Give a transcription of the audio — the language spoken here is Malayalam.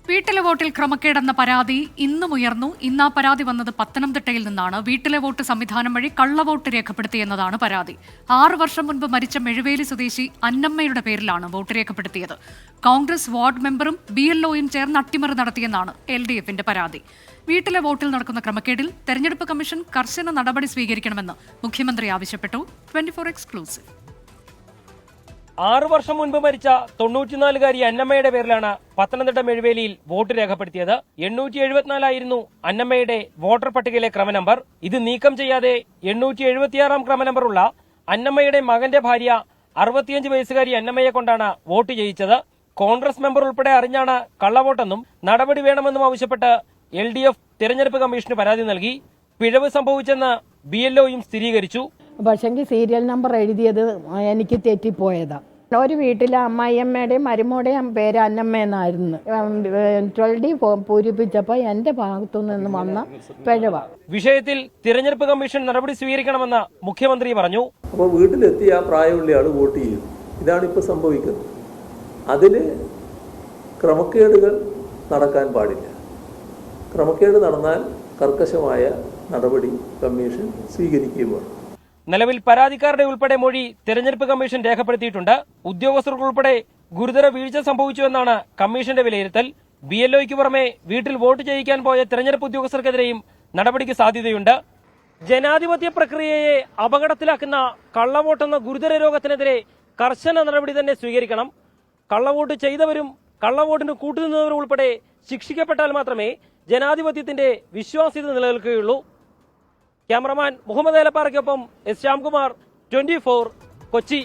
വീട്ടിലെ വോട്ടിൽ ക്രമക്കേടെന്ന പരാതി ഇന്നും ഉയർന്നു. ഇന്ന് ആ പരാതി വന്നത് പത്തനംതിട്ടയിൽ നിന്നാണ്. വീട്ടിലെ വോട്ട് സംവിധാനം വഴി കള്ളവോട്ട് രേഖപ്പെടുത്തിയെന്നതാണ് പരാതി. 6 വർഷം മുൻപ് മരിച്ച മെഴുവേലി സ്വദേശി അന്നമ്മയുടെ പേരിലാണ് വോട്ട് രേഖപ്പെടുത്തിയത്. കോൺഗ്രസ് വാർഡ് മെമ്പറും BLOയും ചേർന്ന് അട്ടിമറി നടത്തിയെന്നാണ് LDFന്റെ പരാതി. വീട്ടിലെ വോട്ടിൽ നടക്കുന്ന ക്രമക്കേടിൽ തെരഞ്ഞെടുപ്പ് കമ്മീഷൻ കർശന നടപടി സ്വീകരിക്കണമെന്ന് മുഖ്യമന്ത്രി ആവശ്യപ്പെട്ടു. 24 എക്സ്ക്ലൂസീവ്. 6 വർഷം മുൻപ് മരിച്ച 94-കാരി അന്നമ്മയുടെ പേരിലാണ് പത്തനംതിട്ട മെഴുവേലിയിൽ വോട്ട് രേഖപ്പെടുത്തിയത്. 874 അന്നമ്മയുടെ വോട്ടർ പട്ടികയിലെ ക്രമനമ്പർ. ഇത് നീക്കം ചെയ്യാതെ 876 ക്രമനമ്പറുള്ള അന്നമ്മയുടെ മകന്റെ ഭാര്യ 65 വയസ്സുകാരി അന്നമ്മയെ കൊണ്ടാണ് വോട്ട് ചെയ്യിച്ചത്. കോൺഗ്രസ് മെമ്പർ ഉൾപ്പെടെ അറിഞ്ഞാണ് കള്ളവോട്ടെന്നും നടപടി വേണമെന്നും ആവശ്യപ്പെട്ട് LDF തെരഞ്ഞെടുപ്പ് കമ്മീഷന് പരാതി നൽകി. പിഴവ് സംഭവിച്ചെന്ന് BLOയും സ്ഥിരീകരിച്ചു. പക്ഷെങ്കിൽ സീരിയൽ നമ്പർ എഴുതിയത് എനിക്ക് തെറ്റിപ്പോയതാ. ഒരു വീട്ടിലെ അമ്മായിയമ്മയുടെയും മരുമോടെയും പേര് അന്നമ്മയെന്നായിരുന്നു. 12D പൂരിപ്പിച്ചപ്പോൾ എൻ്റെ ഭാഗത്തു നിന്ന് വന്ന പിഴവ. വിഷയത്തിൽ തിരഞ്ഞെടുപ്പ് കമ്മീഷൻ നടപടി സ്വീകരിക്കണമെന്ന് മുഖ്യമന്ത്രി പറഞ്ഞു. അപ്പോൾ വീട്ടിലെത്തിയ ആ പ്രായമുള്ള ആൾ വോട്ട് ചെയ്യും. ഇതാണ് ഇപ്പോൾ സംഭവിക്കുന്നത്. അതിൽ ക്രമക്കേടുകൾ നടക്കാൻ പാടില്ല. ക്രമക്കേട് നടന്നാൽ കർക്കശമായ നടപടി കമ്മീഷൻ സ്വീകരിക്കുകയും വേണം. നിലവിൽ പരാതിക്കാരുടെ ഉൾപ്പെടെ മൊഴി തെരഞ്ഞെടുപ്പ് കമ്മീഷൻ രേഖപ്പെടുത്തിയിട്ടുണ്ട്. ഉദ്യോഗസ്ഥർക്കുൾപ്പെടെ ഗുരുതര വീഴ്ച സംഭവിച്ചുവെന്നാണ് കമ്മീഷന്റെ വിലയിരുത്തൽ. BLOയ്ക്ക് പുറമെ വീട്ടിൽ വോട്ട് ചെയ്യിക്കാൻ പോയ തെരഞ്ഞെടുപ്പ് ഉദ്യോഗസ്ഥർക്കെതിരെയും നടപടിക്ക് സാധ്യതയുണ്ട്. ജനാധിപത്യ പ്രക്രിയയെ അപകടത്തിലാക്കുന്ന കള്ളവോട്ടെന്ന ഗുരുതര രോഗത്തിനെതിരെ കർശന നടപടി തന്നെ സ്വീകരിക്കണം. കള്ളവോട്ട് ചെയ്തവരും കള്ളവോട്ടിന് കൂട്ടുനിന്നവരും ഉൾപ്പെടെ ശിക്ഷിക്കപ്പെട്ടാൽ മാത്രമേ ജനാധിപത്യത്തിന്റെ വിശ്വാസ്യത നിലനിൽക്കുകയുള്ളൂ. ക്യാമറമാൻ മുഹമ്മദ് ഏലപ്പാറയ്ക്കൊപ്പം S. ശ്യാംകുമാർ, 24 കൊച്ചി.